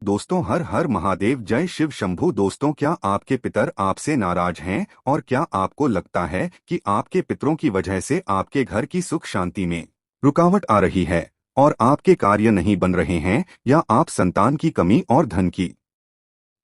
दोस्तों, हर हर महादेव, जय शिव शंभू। दोस्तों, क्या आपके पितर आपसे नाराज हैं और क्या आपको लगता है कि आपके पितरों की वजह से आपके घर की सुख शांति में रुकावट आ रही है और आपके कार्य नहीं बन रहे हैं, या आप संतान की कमी और धन की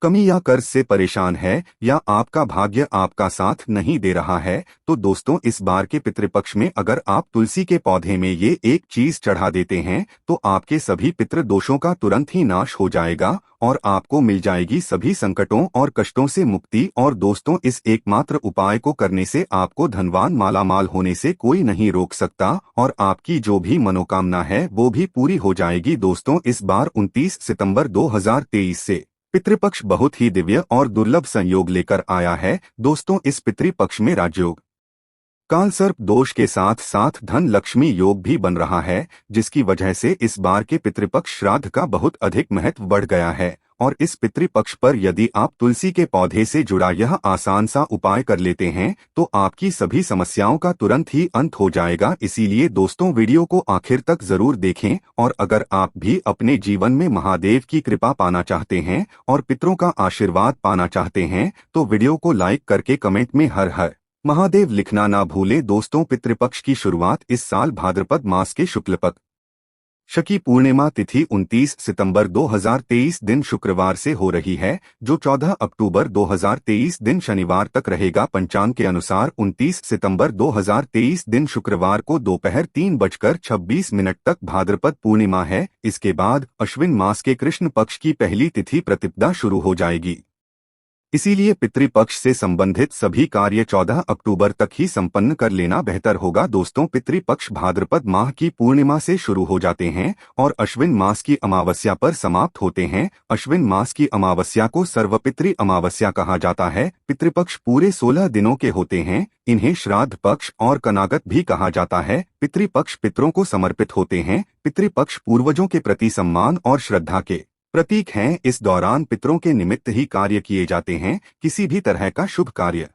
कमी या कर्ज से परेशान है, या आपका भाग्य आपका साथ नहीं दे रहा है? तो दोस्तों, इस बार के पितृपक्ष में अगर आप तुलसी के पौधे में ये एक चीज चढ़ा देते हैं तो आपके सभी पितृ दोषों का तुरंत ही नाश हो जाएगा और आपको मिल जाएगी सभी संकटों और कष्टों से मुक्ति। और दोस्तों, इस एकमात्र उपाय को करने से आपको धनवान मालामाल होने से कोई नहीं रोक सकता और आपकी जो भी मनोकामना है वो भी पूरी हो जाएगी। दोस्तों, इस बार 29 सितंबर 2023 से पितृपक्ष बहुत ही दिव्य और दुर्लभ संयोग लेकर आया है। दोस्तों, इस पितृपक्ष में राजयोग, कालसर्प दोष के साथ साथ धन लक्ष्मी योग भी बन रहा है, जिसकी वजह से इस बार के पितृपक्ष श्राद्ध का बहुत अधिक महत्व बढ़ गया है। और इस पितृपक्ष पर यदि आप तुलसी के पौधे से जुड़ा यह आसान सा उपाय कर लेते हैं तो आपकी सभी समस्याओं का तुरंत ही अंत हो जाएगा। इसीलिए दोस्तों, वीडियो को आखिर तक जरूर देखें। और अगर आप भी अपने जीवन में महादेव की कृपा पाना चाहते हैं और पितरों का आशीर्वाद पाना चाहते हैं तो वीडियो को लाइक करके कमेंट में हर हर महादेव लिखना ना भूलें। दोस्तों, पितृपक्ष की शुरुआत इस साल भाद्रपद मास के शुक्ल पक्ष की पूर्णिमा तिथि 29 सितंबर 2023 दिन शुक्रवार से हो रही है, जो 14 अक्टूबर 2023 दिन शनिवार तक रहेगा। पंचांग के अनुसार 29 सितंबर 2023 दिन शुक्रवार को दोपहर 3:26 तक भाद्रपद पूर्णिमा है। इसके बाद अश्विन मास के कृष्ण पक्ष की पहली तिथि प्रतिपदा शुरू हो जाएगी। इसीलिए पितृपक्ष से संबंधित सभी कार्य 14 अक्टूबर तक ही संपन्न कर लेना बेहतर होगा। दोस्तों, पितृपक्ष भाद्रपद माह की पूर्णिमा से शुरू हो जाते हैं और अश्विन मास की अमावस्या पर समाप्त होते हैं। अश्विन मास की अमावस्या को सर्वपितृ अमावस्या कहा जाता है। पितृपक्ष पूरे 16 दिनों के होते हैं। इन्हें श्राद्ध पक्ष और कनागत भी कहा जाता है। पितृपक्ष पितरों को समर्पित होते हैं। पितृपक्ष पूर्वजों के प्रति सम्मान और श्रद्धा के प्रतीक हैं। इस दौरान पितरों के निमित्त ही कार्य किए जाते हैं। किसी भी तरह का शुभ कार्य,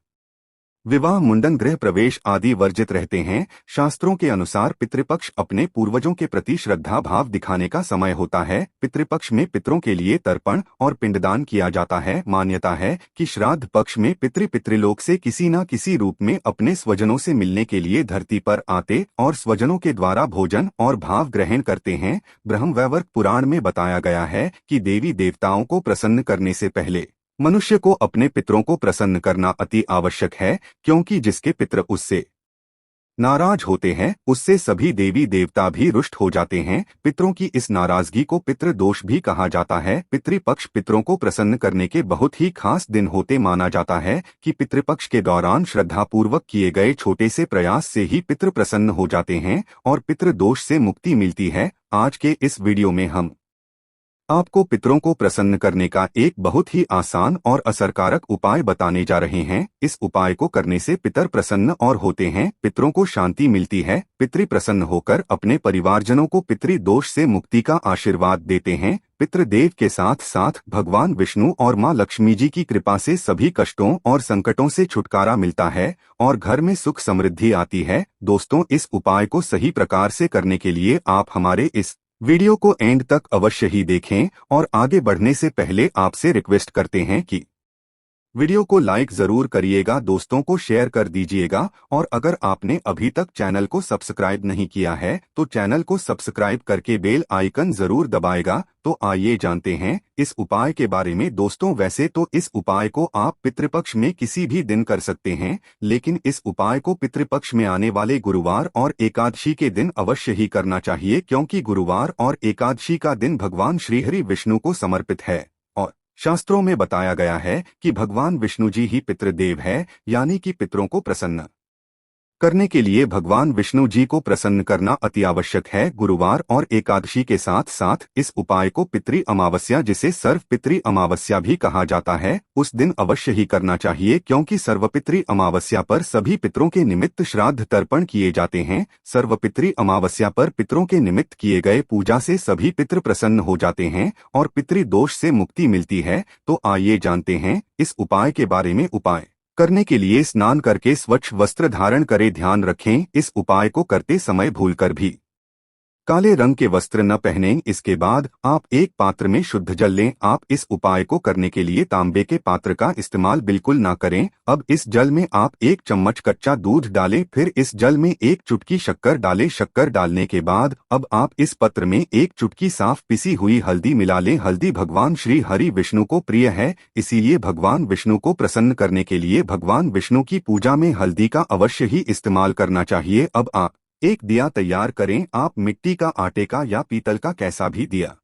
विवाह, मुंडन, गृह प्रवेश आदि वर्जित रहते हैं। शास्त्रों के अनुसार पितृपक्ष अपने पूर्वजों के प्रति श्रद्धा भाव दिखाने का समय होता है। पितृपक्ष में पितरों के लिए तर्पण और पिंडदान किया जाता है। मान्यता है कि श्राद्ध पक्ष में पितृलोक से किसी न किसी रूप में अपने स्वजनों से मिलने के लिए धरती पर आते और स्वजनों के द्वारा भोजन और भाव ग्रहण करते हैं। ब्रह्मवैवर्त पुराण में बताया गया है कि देवी देवताओं को प्रसन्न करने से पहले मनुष्य को अपने पितरों को प्रसन्न करना अति आवश्यक है, क्योंकि जिसके पितर उससे नाराज होते हैं उससे सभी देवी देवता भी रुष्ट हो जाते हैं। पितरों की इस नाराजगी को पितृ दोष भी कहा जाता है। पितृपक्ष पितरों को प्रसन्न करने के बहुत ही खास दिन होते माना जाता है कि पितृपक्ष के दौरान श्रद्धापूर्वक किए गए छोटे से प्रयास से ही पितृ प्रसन्न हो जाते हैं और पितृ दोष से मुक्ति मिलती है। आज के इस वीडियो में हम आपको पितरों को प्रसन्न करने का एक बहुत ही आसान और असरकारक उपाय बताने जा रहे हैं। इस उपाय को करने से पितर प्रसन्न और होते हैं, पितरों को शांति मिलती है। पितृ प्रसन्न होकर अपने परिवारजनों को पितृ दोष से मुक्ति का आशीर्वाद देते हैं। पितृदेव के साथ साथ भगवान विष्णु और माँ लक्ष्मी जी की कृपा से सभी कष्टों और संकटों से छुटकारा मिलता है और घर में सुख समृद्धि आती है। दोस्तों, इस उपाय को सही प्रकार से करने के लिए आप हमारे इस वीडियो को एंड तक अवश्य ही देखें। और आगे बढ़ने से पहले आपसे रिक्वेस्ट करते हैं कि वीडियो को लाइक जरूर करिएगा, दोस्तों को शेयर कर दीजिएगा और अगर आपने अभी तक चैनल को सब्सक्राइब नहीं किया है तो चैनल को सब्सक्राइब करके बेल आइकन जरूर दबाएगा। तो आइए जानते हैं इस उपाय के बारे में। दोस्तों, वैसे तो इस उपाय को आप पितृपक्ष में किसी भी दिन कर सकते हैं, लेकिन इस उपाय को पितृपक्ष में आने वाले गुरुवार और एकादशी के दिन अवश्य ही करना चाहिए, क्योंकि गुरुवार और एकादशी का दिन भगवान श्रीहरि विष्णु को समर्पित है। शास्त्रों में बताया गया है कि भगवान विष्णु जी ही पितृदेव है, यानी कि पितरों को प्रसन्न करने के लिए भगवान विष्णु जी को प्रसन्न करना अति आवश्यक है। गुरुवार और एकादशी के साथ साथ इस उपाय को पितृ अमावस्या, जिसे सर्व पितृ अमावस्या भी कहा जाता है, उस दिन अवश्य ही करना चाहिए, क्योंकि सर्वपितृ अमावस्या पर सभी पितरों के निमित्त श्राद्ध तर्पण किए जाते हैं। सर्वपितृ अमावस्या पर पितरों के निमित्त किए गए पूजा से सभी पितृ प्रसन्न हो जाते हैं और पितृ दोष से मुक्ति मिलती है। तो आइए जानते हैं इस उपाय के बारे में। उपाय करने के लिए स्नान करके स्वच्छ वस्त्र धारण करें। ध्यान रखें, इस उपाय को करते समय भूलकर भी काले रंग के वस्त्र न पहनें। इसके बाद आप एक पात्र में शुद्ध जल लें। आप इस उपाय को करने के लिए तांबे के पात्र का इस्तेमाल बिल्कुल ना करें। अब इस जल में आप 1 चम्मच कच्चा दूध डालें, फिर इस जल में 1 चुटकी शक्कर डालें। शक्कर डालने के बाद अब आप इस पत्र में 1 चुटकी साफ पिसी हुई हल्दी मिला लें। हल्दी भगवान श्री हरि विष्णु को प्रिय है, इसीलिए भगवान विष्णु को प्रसन्न करने के लिए भगवान विष्णु की पूजा में हल्दी का अवश्य ही इस्तेमाल करना चाहिए। अब आप एक दिया तैयार करें। आप मिट्टी का, आटे का या पीतल का कैसा भी दिया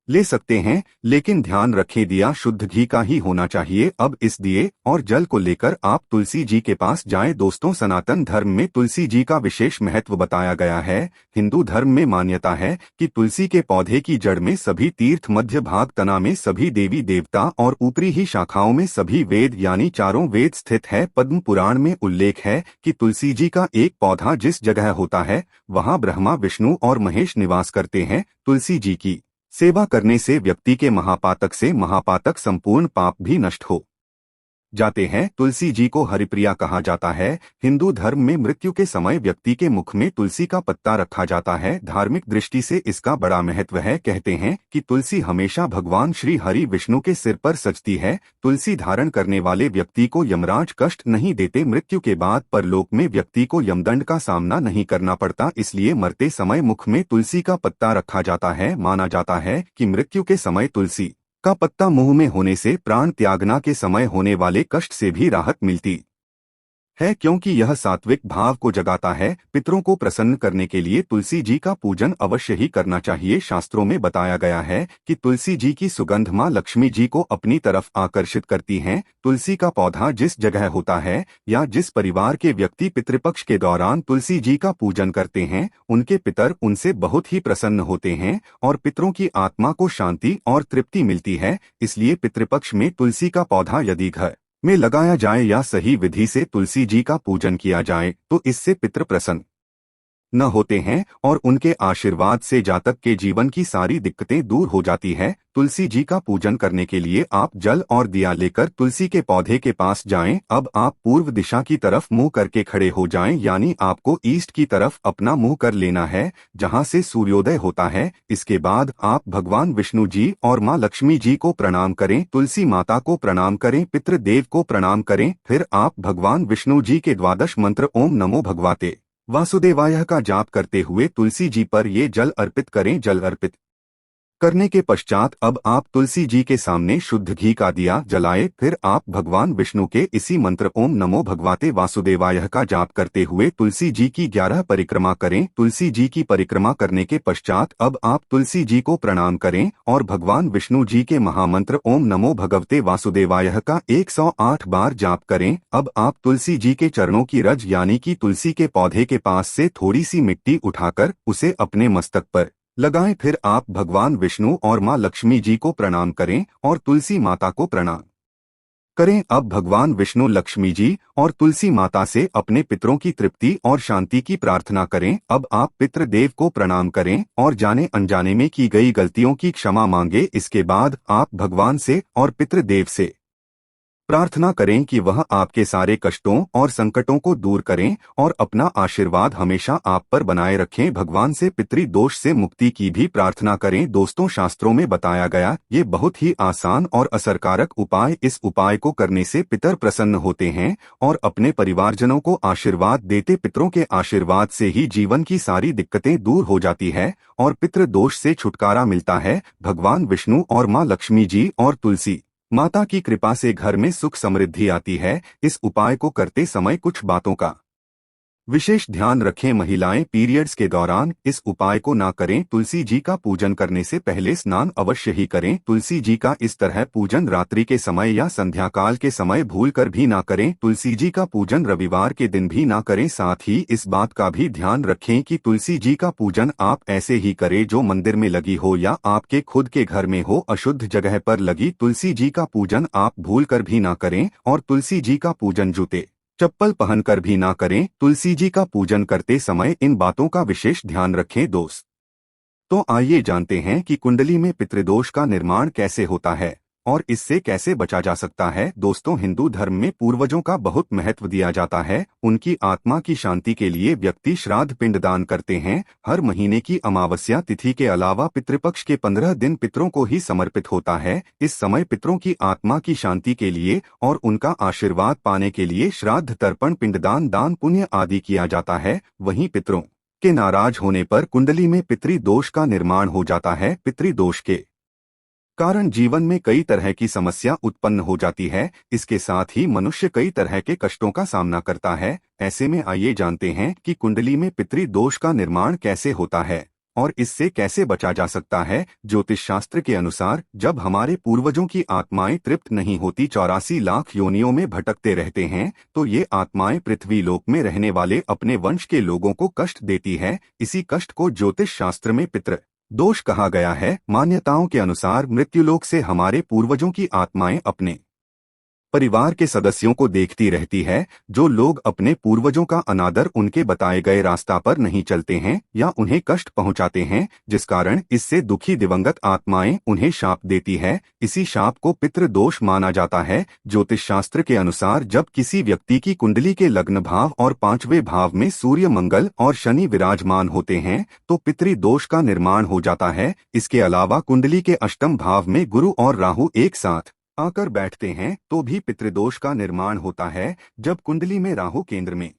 ले सकते हैं, लेकिन ध्यान रखें दिया शुद्ध घी का ही होना चाहिए। अब इस दिए और जल को लेकर आप तुलसी जी के पास जाएं। दोस्तों, सनातन धर्म में तुलसी जी का विशेष महत्व बताया गया है। हिंदू धर्म में मान्यता है कि तुलसी के पौधे की जड़ में सभी तीर्थ, मध्य भाग तना में सभी देवी देवता और ऊपरी ही शाखाओं में सभी वेद यानी चारों वेद स्थित है। पद्म पुराण में उल्लेख है कि तुलसी जी का एक पौधा जिस जगह होता है वहां ब्रह्मा, विष्णु और महेश निवास करते हैं। तुलसी जी की सेवा करने से व्यक्ति के महापातक से महापातक संपूर्ण पाप भी नष्ट हो जाते हैं। तुलसी जी को हरिप्रिया कहा जाता है। हिंदू धर्म में मृत्यु के समय व्यक्ति के मुख में तुलसी का पत्ता रखा जाता है। धार्मिक दृष्टि से इसका बड़ा महत्व है। कहते हैं कि तुलसी हमेशा भगवान श्री हरि विष्णु के सिर पर सजती है। तुलसी धारण करने वाले व्यक्ति को यमराज कष्ट नहीं देते। मृत्यु के बाद परलोक में व्यक्ति को यमदंड का सामना नहीं करना पड़ता, इसलिए मरते समय मुख में तुलसी का पत्ता रखा जाता है। माना जाता है कि मृत्यु के समय तुलसी का पत्ता मुंह में होने से प्राण त्यागना के समय होने वाले कष्ट से भी राहत मिलती है, क्योंकि यह सात्विक भाव को जगाता है। पितरों को प्रसन्न करने के लिए तुलसी जी का पूजन अवश्य ही करना चाहिए। शास्त्रों में बताया गया है कि तुलसी जी की सुगंध मां लक्ष्मी जी को अपनी तरफ आकर्षित करती है। तुलसी का पौधा जिस जगह होता है या जिस परिवार के व्यक्ति पितृपक्ष के दौरान तुलसी जी का पूजन करते हैं, उनके पितर उनसे बहुत ही प्रसन्न होते हैं और पितरों की आत्मा को शांति और तृप्ति मिलती है। इसलिए पितृपक्ष में तुलसी का पौधा यदि घर में लगाया जाए या सही विधि से तुलसी जी का पूजन किया जाए तो इससे पितृ प्रसन्न न होते हैं और उनके आशीर्वाद से जातक के जीवन की सारी दिक्कतें दूर हो जाती है। तुलसी जी का पूजन करने के लिए आप जल और दिया लेकर तुलसी के पौधे के पास जाएं। अब आप पूर्व दिशा की तरफ मुंह करके खड़े हो जाएं, यानी आपको ईस्ट की तरफ अपना मुंह कर लेना है जहां से सूर्योदय होता है। इसके बाद आप भगवान विष्णु जी और मां लक्ष्मी जी को प्रणाम करें, तुलसी माता को प्रणाम करें, पितृदेव को प्रणाम करें। फिर आप भगवान विष्णु जी के द्वादश मंत्र ओम नमो भगवते वासुदेवाय का जाप करते हुए तुलसी जी पर ये जल अर्पित करें। जल अर्पित करने के पश्चात अब आप तुलसी जी के सामने शुद्ध घी का दिया जलाए। फिर आप भगवान विष्णु के इसी मंत्र ओम नमो भगवते वासुदेवाय का जाप करते हुए तुलसी जी की 11 परिक्रमा करें। तुलसी जी की परिक्रमा करने के पश्चात अब आप तुलसी जी को प्रणाम करें और भगवान विष्णु जी के महामंत्र ओम नमो भगवते वासुदेवाय का 108 बार जाप करें। अब आप तुलसी जी के चरणों की रज यानी कि तुलसी के पौधे के पास से थोड़ी सी मिट्टी उठाकर उसे अपने मस्तक पर लगाएं। फिर आप भगवान विष्णु और मां लक्ष्मी जी को प्रणाम करें और तुलसी माता को प्रणाम करें। अब भगवान विष्णु, लक्ष्मी जी और तुलसी माता से अपने पितरों की तृप्ति और शांति की प्रार्थना करें। अब आप पितृदेव को प्रणाम करें और जाने अनजाने में की गई गलतियों की क्षमा मांगे। इसके बाद आप भगवान से और पितृदेव से प्रार्थना करें कि वह आपके सारे कष्टों और संकटों को दूर करें और अपना आशीर्वाद हमेशा आप पर बनाए रखें। भगवान से पितृ दोष से मुक्ति की भी प्रार्थना करें। दोस्तों, शास्त्रों में बताया गया ये बहुत ही आसान और असरकारक उपाय। इस उपाय को करने से पितर प्रसन्न होते हैं और अपने परिवारजनों को आशीर्वाद देते। पितरों के आशीर्वाद से ही जीवन की सारी दिक्कतें दूर हो जाती है और पितृ दोष से छुटकारा मिलता है। भगवान विष्णु और मां लक्ष्मी जी और तुलसी माता की कृपा से घर में सुख समृद्धि आती है। इस उपाय को करते समय कुछ बातों का विशेष ध्यान रखें। महिलाएं पीरियड्स के दौरान इस उपाय को ना करें। तुलसी जी का पूजन करने से पहले स्नान अवश्य ही करें। तुलसी जी का इस तरह पूजन रात्रि के समय या संध्या काल के समय भूलकर भी ना करें। तुलसी जी का पूजन रविवार के दिन भी ना करें। साथ ही इस बात का भी ध्यान रखें कि तुलसी जी का पूजन आप ऐसे ही करें जो मंदिर में लगी हो या आपके खुद के घर में हो। अशुद्ध जगह पर लगी तुलसी जी का पूजन आप भूलकर भी ना करें और तुलसी जी का पूजन जूते चप्पल पहनकर भी ना करें। तुलसी जी का पूजन करते समय इन बातों का विशेष ध्यान रखें। दोस्त तो आइए जानते हैं कि कुंडली में पितृदोष का निर्माण कैसे होता है। और इससे कैसे बचा जा सकता है? दोस्तों, हिंदू धर्म में पूर्वजों का बहुत महत्व दिया जाता है। उनकी आत्मा की शांति के लिए व्यक्ति श्राद्ध पिंडदान करते हैं। हर महीने की अमावस्या तिथि के अलावा पितृपक्ष के 15 दिन पितरों को ही समर्पित होता है। इस समय पितरों की आत्मा की शांति के लिए और उनका आशीर्वाद पाने के लिए श्राद्ध, तर्पण, पिंडदान, दान पुण्य आदि किया जाता है। वहीं पितरों के नाराज होने पर कुंडली में पितृदोष का निर्माण हो जाता है। पितृदोष के कारण जीवन में कई तरह की समस्या उत्पन्न हो जाती है। इसके साथ ही मनुष्य कई तरह के कष्टों का सामना करता है। ऐसे में आइए जानते हैं कि कुंडली में पितृदोष का निर्माण कैसे होता है और इससे कैसे बचा जा सकता है। ज्योतिष शास्त्र के अनुसार जब हमारे पूर्वजों की आत्माएं तृप्त नहीं होती, 84 लाख योनियों में भटकते रहते हैं, तो ये आत्माएं पृथ्वी लोक में रहने वाले अपने वंश के लोगों को कष्ट देती है। इसी कष्ट को ज्योतिष शास्त्र में पितृ दोष कहा गया है। मान्यताओं के अनुसार मृत्युलोक से हमारे पूर्वजों की आत्माएं अपने परिवार के सदस्यों को देखती रहती है। जो लोग अपने पूर्वजों का अनादर, उनके बताए गए रास्ता पर नहीं चलते हैं या उन्हें कष्ट पहुंचाते हैं, जिस कारण इससे दुखी दिवंगत आत्माएं उन्हें शाप देती है। इसी शाप को पितृदोष माना जाता है। ज्योतिष शास्त्र के अनुसार जब किसी व्यक्ति की कुंडली के लग्न भाव और 5वें भाव में सूर्य, मंगल और शनि विराजमान होते हैं तो पितृदोष का निर्माण हो जाता है। इसके अलावा कुंडली के अष्टम भाव में गुरु और राहु एक साथ आकर बैठते हैं तो भी पितृदोष का निर्माण होता है। जब कुंडली में राहु केंद्र में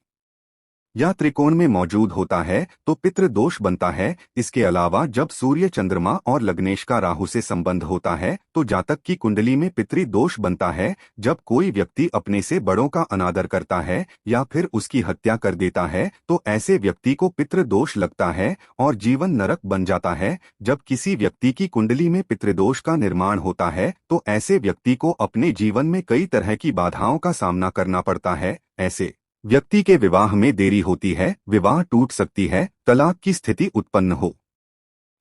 या त्रिकोण में मौजूद होता है तो पितृदोष बनता है। इसके अलावा जब सूर्य, चंद्रमा और लग्नेश का राहु से संबंध होता है तो जातक की कुंडली में पितृदोष बनता है। जब कोई व्यक्ति अपने से बड़ों का अनादर करता है या फिर उसकी हत्या कर देता है तो ऐसे व्यक्ति को पितृदोष लगता है और जीवन नरक बन जाता है। जब किसी व्यक्ति की कुंडली में पितृदोष का निर्माण होता है तो ऐसे व्यक्ति को अपने जीवन में कई तरह की बाधाओं का सामना करना पड़ता है। ऐसे व्यक्ति के विवाह में देरी होती है, विवाह टूट सकती है, तलाक की स्थिति उत्पन्न हो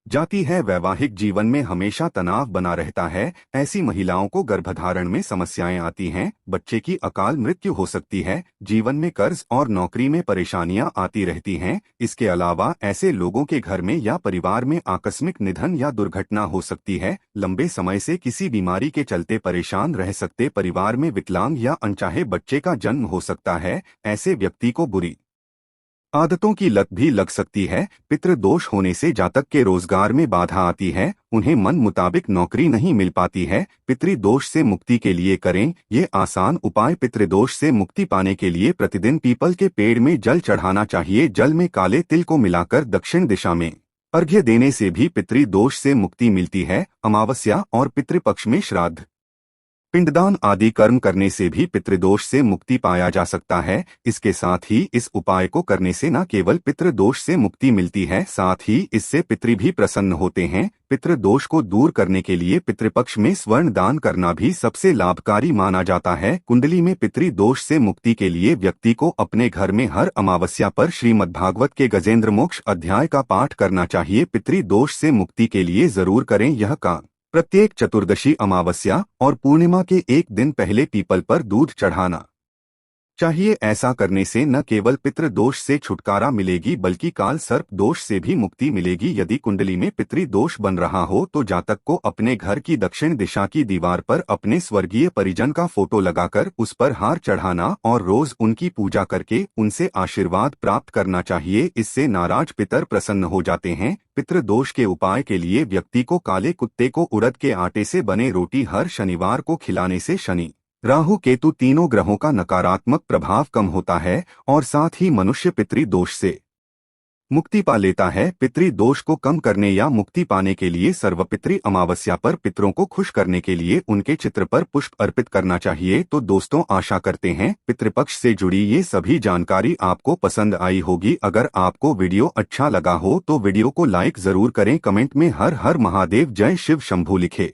जाती है, वैवाहिक जीवन में हमेशा तनाव बना रहता है। ऐसी महिलाओं को गर्भधारण में समस्याएं आती हैं, बच्चे की अकाल मृत्यु हो सकती है, जीवन में कर्ज और नौकरी में परेशानियां आती रहती हैं। इसके अलावा ऐसे लोगों के घर में या परिवार में आकस्मिक निधन या दुर्घटना हो सकती है। लंबे समय से किसी बीमारी के चलते परेशान रह सकते, परिवार में विकलांग या अनचाहे बच्चे का जन्म हो सकता है। ऐसे व्यक्ति को बुरी आदतों की लत भी लग सकती है। पितृदोष होने से जातक के रोजगार में बाधा आती है, उन्हें मन मुताबिक नौकरी नहीं मिल पाती है। पितृदोष से मुक्ति के लिए करें ये आसान उपाय। पितृदोष से मुक्ति पाने के लिए प्रतिदिन पीपल के पेड़ में जल चढ़ाना चाहिए। जल में काले तिल को मिलाकर दक्षिण दिशा में अर्घ्य देने से भी पितृदोष से मुक्ति मिलती है। अमावस्या और पितृपक्ष में श्राद्ध, पिंडदान आदि कर्म करने से भी पितृदोष से मुक्ति पाया जा सकता है। इसके साथ ही इस उपाय को करने से न केवल पितृदोष से मुक्ति मिलती है, साथ ही इससे पितृ भी प्रसन्न होते हैं। पितृदोष को दूर करने के लिए पितृपक्ष में स्वर्ण दान करना भी सबसे लाभकारी माना जाता है। कुंडली में पितृदोष से मुक्ति के लिए व्यक्ति को अपने घर में हर अमावस्या पर श्रीमद्भागवत के गजेंद्र मोक्ष अध्याय का पाठ करना चाहिए। पितृदोष से मुक्ति के लिए जरूर करें यह काम। प्रत्येक चतुर्दशी, अमावस्या और पूर्णिमा के एक दिन पहले पीपल पर दूध चढ़ाना चाहिए। ऐसा करने से न केवल पितृदोष से छुटकारा मिलेगी बल्कि काल सर्प दोष से भी मुक्ति मिलेगी। यदि कुंडली में पितृदोष बन रहा हो तो जातक को अपने घर की दक्षिण दिशा की दीवार पर अपने स्वर्गीय परिजन का फोटो लगाकर उस पर हार चढ़ाना और रोज उनकी पूजा करके उनसे आशीर्वाद प्राप्त करना चाहिए। इससे नाराज पितर प्रसन्न हो जाते हैं। पितृदोष के उपाय के लिए व्यक्ति को काले कुत्ते को उड़द के आटे से बने रोटी हर शनिवार को खिलाने से शनि, राहु, केतु तीनों ग्रहों का नकारात्मक प्रभाव कम होता है और साथ ही मनुष्य पितृदोष से मुक्ति पा लेता है। पितृदोष को कम करने या मुक्ति पाने के लिए सर्वपितृ अमावस्या पर पितरों को खुश करने के लिए उनके चित्र पर पुष्प अर्पित करना चाहिए। तो दोस्तों, आशा करते हैं पितृपक्ष से जुड़ी ये सभी जानकारी आपको पसंद आई होगी। अगर आपको वीडियो अच्छा लगा हो तो वीडियो को लाइक जरूर करें, कमेंट में हर हर महादेव, जय शिव शंभू लिखें।